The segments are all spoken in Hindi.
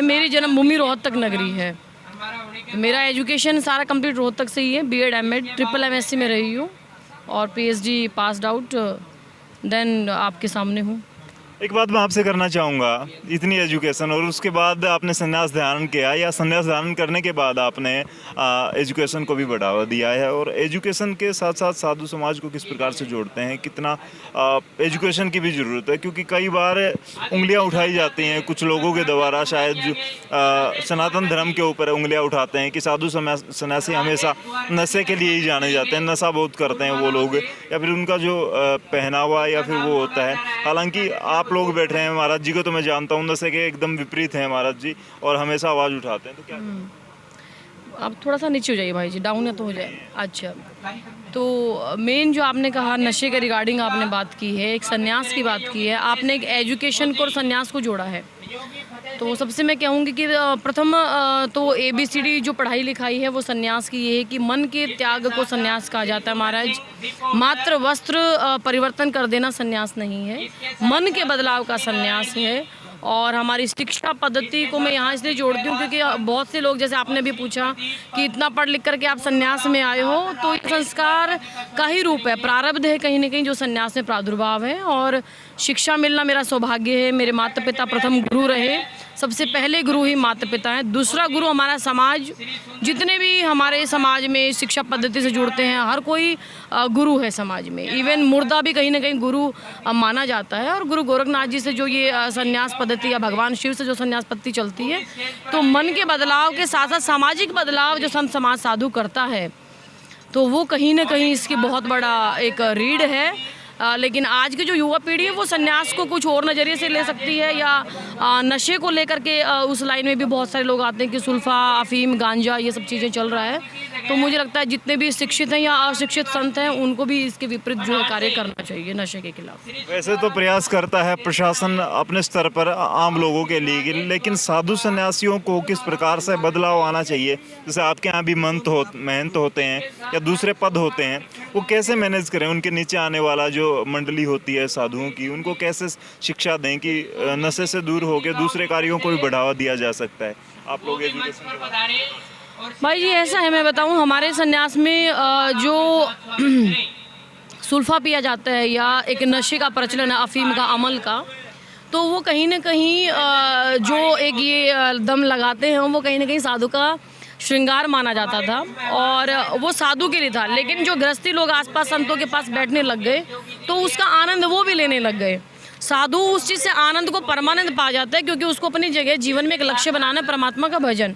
मेरी जन्मभूमि रोहतक नगरी है। मेरा एजुकेशन सारा कंप्लीट रोहतक से ही है। बीएड एमएड ट्रिपल एमएससी में रही हूँ और पीएचडी पास्ड आउट, देन आपके सामने हूँ। एक बात मैं आपसे करना चाहूँगा, इतनी एजुकेशन और उसके बाद आपने संन्यास धारण किया, या संन्यास धारण करने के बाद आपने एजुकेशन को भी बढ़ावा दिया है, और एजुकेशन के साथ साथ साधु समाज को किस प्रकार से जोड़ते हैं, कितना एजुकेशन की भी ज़रूरत है? क्योंकि कई बार उंगलियां उठाई जाती हैं कुछ लोगों के द्वारा, शायद जो सनातन धर्म के ऊपर उंगलियां उठाते हैं कि साधु सन्यासी हमेशा नशे के लिए ही जाने जाते हैं, नशा बहुत करते हैं वो लोग, या फिर उनका जो पहनावा या फिर वो होता है। हालांकि आप लोग बैठ रहे हैं, महाराज जी को तो मैं जानता हूँ नशे के एकदम विपरीत हैं महाराज जी, और हमेशा आवाज़ उठाते हैं, तो क्या आप थोड़ा सा नीचे हो जाइए भाई जी, डाउन है तो हो जाए। अच्छा, तो मेन जो आपने कहा नशे के रिगार्डिंग आपने बात की है, एक सन्यास की बात की है, आपने एक एजुकेशन को और सन्यास को जोड़ा है। तो सबसे मैं कहूँगी कि प्रथम तो ABCD जो पढ़ाई लिखाई है वो सन्यास की ये है कि मन के त्याग को सन्यास कहा जाता है महाराज। मात्र वस्त्र परिवर्तन कर देना सन्यास नहीं है, मन के बदलाव का सन्यास है। और हमारी शिक्षा पद्धति को मैं यहाँ इसलिए जोड़ती हूँ क्योंकि बहुत से लोग, जैसे आपने भी पूछा कि इतना पढ़ लिख करके आप सन्यास में आए हो, तो ये संस्कार का ही रूप है, प्रारब्ध है कहीं ना कहीं जो सन्यास में प्रादुर्भाव है। और शिक्षा मिलना मेरा सौभाग्य है। मेरे माता पिता प्रथम गुरु रहे, सबसे पहले गुरु ही माता पिता हैं, दूसरा गुरु हमारा समाज। जितने भी हमारे समाज में शिक्षा पद्धति से जुड़ते हैं हर कोई गुरु है समाज में। इवन मुर्दा भी कहीं ना कहीं गुरु माना जाता है। और गुरु गोरखनाथ जी से जो ये संन्यास पद्धति या भगवान शिव से जो संन्यास पद्धति चलती है, तो मन के बदलाव के साथ साथ सामाजिक बदलाव जो संत समाज साधु करता है, तो वो कहीं ना कहीं इसकी बहुत बड़ा एक रीढ़ है। लेकिन आज की जो युवा पीढ़ी है वो सन्यास को कुछ और नज़रिए से ले सकती है, या नशे को लेकर के उस लाइन में भी बहुत सारे लोग आते हैं कि सुल्फा, अफीम, गांजा ये सब चीज़ें चल रहा है। तो मुझे लगता है जितने भी शिक्षित हैं या अशिक्षित संत हैं उनको भी इसके विपरीत जो है कार्य करना चाहिए नशे के खिलाफ। वैसे तो प्रयास करता है प्रशासन अपने स्तर पर आम लोगों के लिए, लेकिन साधु सन्यासियों को किस प्रकार से बदलाव आना चाहिए? जैसे आपके यहाँ भी महंत होते हैं या दूसरे पद होते हैं, वो कैसे मैनेज करें? उनके नीचे आने वाला जो मंडली होती है साधुओं की, उनको कैसे शिक्षा दें कि नशे से दूर होकर दूसरे कार्यों को भी बढ़ावा दिया जा सकता है? आप लोग एजुकेशन के भाई जी ऐसा है, मैं बताऊं, हमारे सन्यास में जो सुल्फा पिया जाता है या एक नशे का प्रचलन है अफीम का, अमल का, तो वो कहीं ना कहीं जो एक ये दम लगाते हैं वो कहीं ना कहीं साधु का श्रृंगार माना जाता था और वो साधु के लिए था। लेकिन जो गृहस्थी लोग आसपास संतों के पास बैठने लग गए तो उसका आनंद वो भी लेने लग गए। साधु उस चीज़ से आनंद को परमानंद पा जाता है क्योंकि उसको अपनी जगह जीवन में एक लक्ष्य बनाना है, परमात्मा का भजन।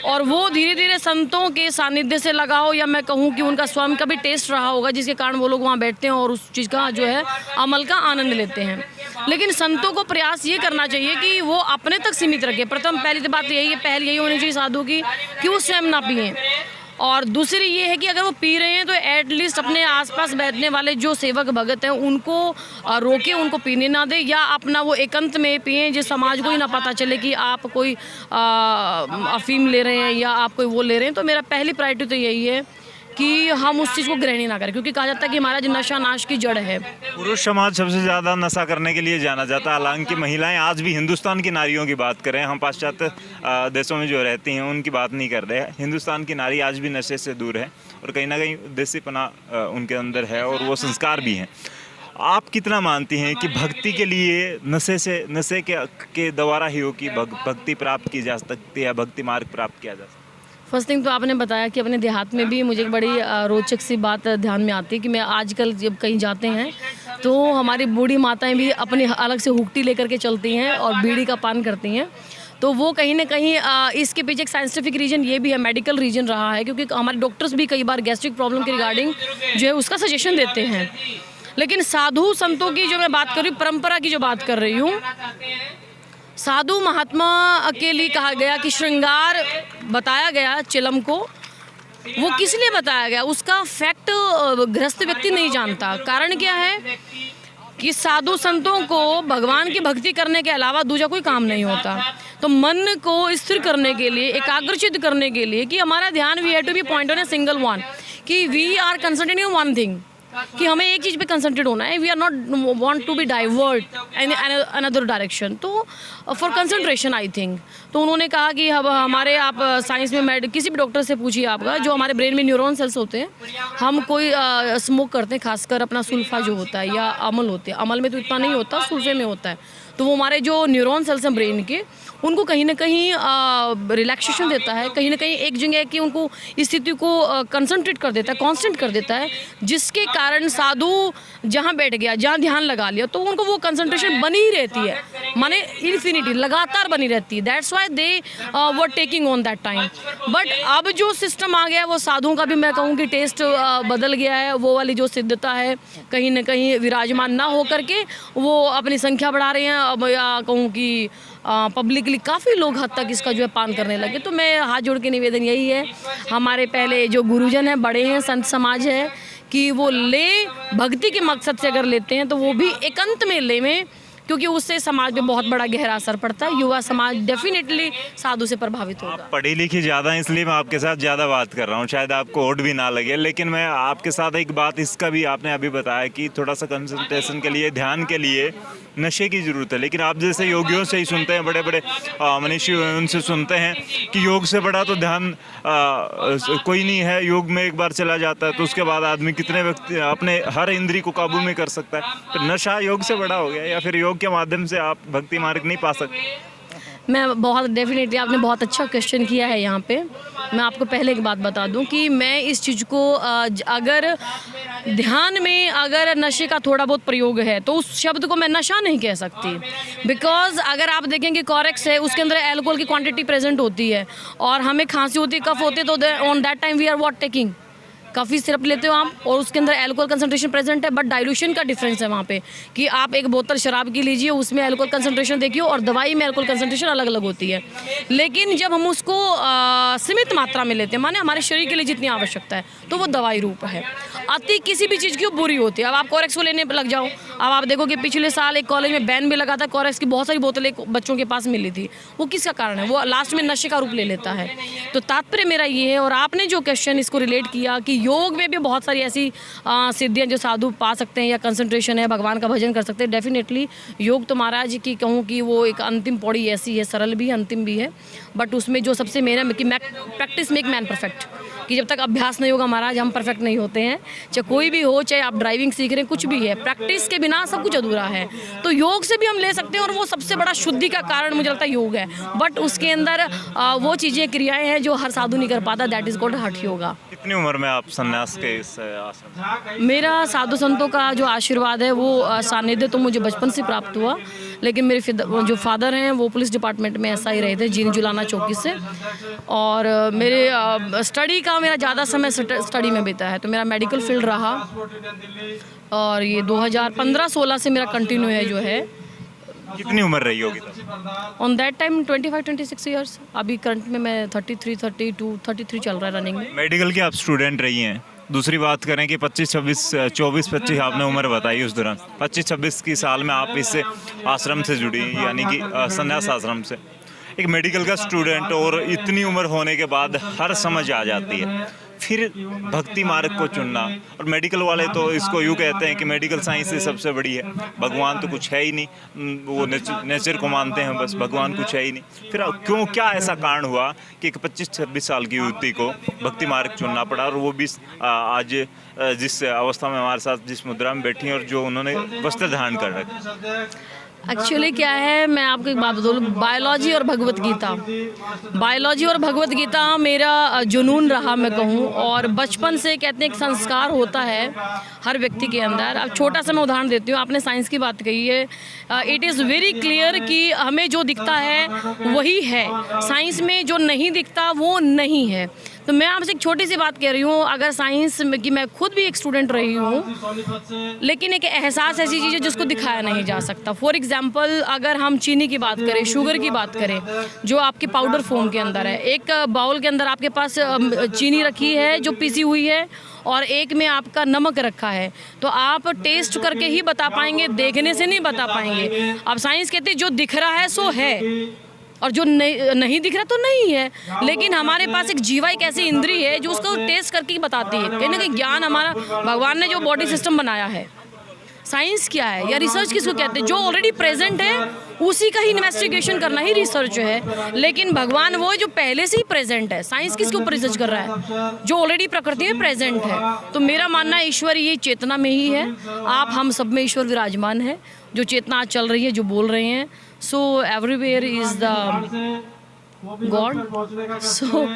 और वो धीरे धीरे संतों के सानिध्य से लगाओ, या मैं कहूँ कि उनका स्वयं का भी टेस्ट रहा होगा जिसके कारण वो लोग वहाँ बैठते हैं और उस चीज़ का जो है अमल का आनंद लेते हैं। लेकिन संतों को प्रयास ये करना चाहिए कि वो अपने तक सीमित रखें। प्रथम पहली तो बात यही है, पहल यही होनी चाहिए साधु की कि वो स्वयं ना पिएं। और दूसरी ये है कि अगर वो पी रहे हैं तो एटलीस्ट अपने आसपास बैठने वाले जो सेवक भगत हैं उनको रोके, उनको पीने ना दे, या अपना वो एकांत में पिएं जिस समाज को ही ना पता चले कि आप कोई अफीम ले रहे हैं या आप कोई वो ले रहे हैं। तो मेरा पहली प्रायोरिटी तो यही है कि हम उस चीज़ को ग्रहण ना करें, क्योंकि कहा जाता है कि महाराज नशा नाश की जड़ है। पुरुष समाज सबसे ज़्यादा नशा करने के लिए जाना जाता है, हालांकि महिलाएं आज भी, हिंदुस्तान की नारियों की बात करें, हम पाश्चात्य देशों में जो रहती हैं उनकी बात नहीं कर रहे, हिंदुस्तान की नारी आज भी नशे से दूर है और कहीं ना कहीं देसीपना उनके अंदर है और वो संस्कार भी हैं। आप कितना मानती हैं कि भक्ति के लिए नशे के द्वारा ही हो कि भक्ति प्राप्त की जा सकती है, भक्ति मार्ग प्राप्त किया जा सकता है? फर्स्ट थिंग तो आपने बताया कि अपने देहात में भी मुझे एक बड़ी रोचक सी बात ध्यान में आती है कि मैं आजकल जब कहीं जाते हैं तो हमारी बूढ़ी माताएं भी अपने अलग से हुक्टी लेकर के चलती हैं और बीड़ी का पान करती हैं। तो वो कहीं ना कहीं इसके पीछे एक साइंटिफिक रीजन ये भी है, मेडिकल रीजन रहा है, क्योंकि हमारे डॉक्टर्स भी कई बार गैस्ट्रिक प्रॉब्लम के रिगार्डिंग जो है उसका सजेशन देते हैं। लेकिन साधु संतों की जो मैं बात कर रही हूँ, परंपरा की जो बात कर रही हूँ, साधु महात्मा के लिए कहा गया कि श्रृंगार बताया गया चिलम को, वो किस लिए बताया गया उसका फैक्ट गृहस्थ व्यक्ति नहीं जानता। कारण क्या है कि साधु संतों को भगवान की भक्ति करने के अलावा दूसरा कोई काम नहीं होता। तो मन को स्थिर करने के लिए, एकाग्रचित करने के लिए कि हमारा ध्यान we have to be point on a single one, कि we are concentrating on one thing, कि हमें एक चीज़ पे कंसंट्रेट होना है, we are not want to be divert in another direction. तो फॉर कंसंट्रेशन आई थिंक, तो उन्होंने कहा कि अब हमारे आप साइंस में किसी भी डॉक्टर से पूछिए आपका, जो हमारे ब्रेन में न्यूरॉन सेल्स होते हैं, हम कोई स्मोक करते हैं, खासकर अपना सुल्फा जो होता है या अमल होते हैं, अमल में तो इतना नहीं होता, सुल्फे में होता है, तो वो हमारे जो न्यूरॉन सेल्स हैं ब्रेन के, उनको कहीं ना कहीं रिलैक्सेशन देता है, कहीं ना कहीं एक जगह कि उनको स्थिति को कंसंट्रेट कर देता है, कांस्टेंट कर देता है, जिसके कारण साधु जहाँ बैठ गया, जहाँ ध्यान लगा लिया, तो उनको वो कंसंट्रेशन बनी ही रहती है, माने इन्फिनिटी लगातार बनी रहती है। That's why they were taking on that time. But अब जो सिस्टम आ गया है वो साधुओं का भी मैं कहूँ कि टेस्ट बदल गया है। वो वाली जो सिद्धता है कहीं ना कहीं विराजमान ना हो करके वो अपनी संख्या बढ़ा रहे हैं। अब या कहूँ कि पब्लिकली काफ़ी लोग हद तक इसका जो है पान करने लगे। तो मैं हाथ जोड़ के निवेदन यही है, हमारे पहले जो गुरुजन हैं, बड़े हैं, संत समाज है, कि वो ले भक्ति के मकसद से अगर लेते हैं तो वो भी एकांत में लेवें, क्योंकि उससे समाज पे बहुत बड़ा गहरा असर पड़ता है। युवा समाज डेफिनेटली साधु से प्रभावित होगा। पढ़ी लिखी ज़्यादा है इसलिए मैं आपके साथ ज़्यादा बात कर रहा हूँ, शायद आपको ओड भी ना लगे, लेकिन मैं आपके साथ एक बात इसका भी, आपने अभी बताया कि थोड़ा सा कंसंट्रेशन के लिए, ध्यान के लिए नशे की ज़रूरत है, लेकिन आप जैसे योगियों से ही सुनते हैं, बड़े बड़े मनीषी उनसे सुनते हैं कि योग से बड़ा तो ध्यान कोई नहीं है। योग में एक बार चला जाता है तो उसके बाद आदमी कितने व्यक्ति अपने हर इंद्री को काबू में कर सकता है। तो नशा योग से बड़ा हो गया, या फिर योग के माध्यम से आप भक्ति मार्ग नहीं पा सकते? मैं बहुत डेफिनेटली, आपने बहुत अच्छा क्वेश्चन किया है यहाँ पे। मैं आपको पहले एक बात बता दूं कि मैं इस चीज़ को अगर ध्यान में अगर नशे का थोड़ा बहुत प्रयोग है तो उस शब्द को मैं नशा नहीं कह सकती, बिकॉज अगर आप देखेंगे कॉरेक्स है, उसके अंदर अल्कोहल की क्वांटिटी प्रेजेंट होती है, और हमें खांसी होती है, कफ होती है, तो on that time we are what taking cough syrup लेते हो आप, और उसके अंदर अल्कोहल कंसंट्रेशन प्रेजेंट है, बट डाइल्यूशन का डिफरेंस है वहाँ पे, कि आप एक बोतल शराब की लीजिए, उसमें अल्कोहल कंसंट्रेशन देखिए, और दवाई में अल्कोहल कंसंट्रेशन अलग अलग होती है। लेकिन जब हम उसको सीमित मात्रा में लेते हैं, माने हमारे शरीर के लिए जितनी आवश्यकता है, तो वो दवाई रूप है। अति किसी भी चीज़ की बुरी होती है। अब आप कोरेक्स को लेने लग जाओ, अब आप देखो कि पिछले साल एक कॉलेज में बैन भी लगा था, कोरेक्स की बहुत सारी बोतलें बच्चों के पास मिली थी। वो किसका कारण है? वो लास्ट में नशे का रूप ले लेता है। तो तात्पर्य मेरा ये है, और आपने जो क्वेश्चन इसको रिलेट किया कि योग में भी बहुत सारी ऐसी सिद्धियां जो साधु पा सकते हैं, या कंसंट्रेशन है, भगवान का भजन कर सकते हैं, डेफिनेटली योग तो महाराज की कहूँ कि वो एक अंतिम पौड़ी ऐसी है, सरल भी है, अंतिम भी है, बट उसमें जो सबसे मेन है कि प्रैक्टिस मेक मैन परफेक्ट, कि जब तक अभ्यास नहीं होगा महाराज हम परफेक्ट नहीं होते हैं। चाहे कोई भी हो, चाहे आप ड्राइविंग सीख रहे हैं, कुछ भी है, प्रैक्टिस के बिना सब कुछ अधूरा है। तो योग से भी हम ले सकते हैं, और वो सबसे बड़ा शुद्धि का कारण मुझे लगता है योग है, बट उसके अंदर वो चीज़ें, क्रियाएं हैं जो हर साधु नहीं कर पाता, दैट इज कॉल्ड हठ योगा। कितनी उम्र में आप संन्यास के इस आश्रम? मेरा साधु संतों का जो आशीर्वाद है वो सानिध्य तो मुझे बचपन से प्राप्त हुआ, लेकिन मेरे जो फादर हैं वो पुलिस डिपार्टमेंट में ऐसा ही रहे थे, जीन जुलाना चौकी से, और मेरे स्टडी का मेरा ज़्यादा समय स्टडी में बीता है, तो मेरा मेडिकल फील्ड रहा, और ये 2015-16 से मेरा कंटिन्यू है जो है। कितनी उम्र रही होगी तब? On that time 25-26 years. अभी करंट में मैं 33 चल रहा है रनिंग में। मेडिकल की आप स्टूडेंट रही हैं। दूसरी बात करें कि 24-25 आपने उम्र बताई, उस दौरान 25-26 की साल में आप इससे आश्रम से जुड़ी, यानी कि संन्यास आश्रम से। एक मेडिकल का स्टूडेंट, और इतनी उम्र होने के बाद हर समझ आ जाती है, फिर भक्ति मार्ग को चुनना। और मेडिकल वाले तो इसको यूँ कहते हैं कि मेडिकल साइंस ही सबसे बड़ी है, भगवान तो कुछ है ही नहीं, वो नेचर को मानते हैं बस, भगवान कुछ है ही नहीं। फिर क्यों, क्या ऐसा कारण हुआ कि एक 25-26 साल की युवती को भक्ति मार्ग चुनना पड़ा, और वो भी आज जिस अवस्था में हमारे साथ, जिस मुद्रा में बैठी हैं, और जो उन्होंने वस्त्र धारण कर रखा? एक्चुअली क्या है, मैं आपको एक बात बोलूँ, बायोलॉजी और भगवत गीता मेरा जुनून रहा मैं कहूँ, और बचपन से कहते हैं एक संस्कार होता है हर व्यक्ति के अंदर। अब छोटा सा मैं उदाहरण देती हूँ, आपने साइंस की बात कही है, इट इज़ वेरी क्लियर कि हमें जो दिखता है वही है, साइंस में जो नहीं दिखता वो नहीं है। तो मैं आपसे एक छोटी सी बात कह रही हूँ, अगर साइंस में, कि मैं खुद भी एक स्टूडेंट रही हूँ, लेकिन एक एहसास ऐसी चीज़ है जिसको दिखाया नहीं जा सकता। फॉर एग्जांपल अगर हम चीनी की बात करें, शुगर की बात करें, जो आपके पाउडर फॉर्म के अंदर है, एक बाउल के अंदर आपके पास चीनी रखी है जो पिसी हुई है, और एक में आपका नमक रखा है, तो आप टेस्ट करके ही बता पाएंगे, देखने से नहीं बता पाएंगे। अब साइंस कहती है जो दिख रहा है सो है, और जो नहीं दिख रहा तो नहीं है, लेकिन हमारे पास एक जीवा एक ऐसी इंद्री है जो उसको टेस्ट करके बताती है। कहीं ना कहीं ज्ञान हमारा, भगवान ने जो बॉडी सिस्टम बनाया है, साइंस क्या है या रिसर्च किसको कहते हैं, जो ऑलरेडी प्रेजेंट है उसी का ही इन्वेस्टिगेशन करना ही रिसर्च है। लेकिन भगवान वो है जो पहले से ही प्रेजेंट है। साइंस किसके ऊपर रिसर्च कर रहा है, जो ऑलरेडी प्रकृति में प्रेजेंट है। तो मेरा मानना है ईश्वर ये चेतना में ही है। आप हम सब में ईश्वर विराजमान है, जो चेतना आज चल रही है, जो बोल रहे हैं। So everywhere is the God. So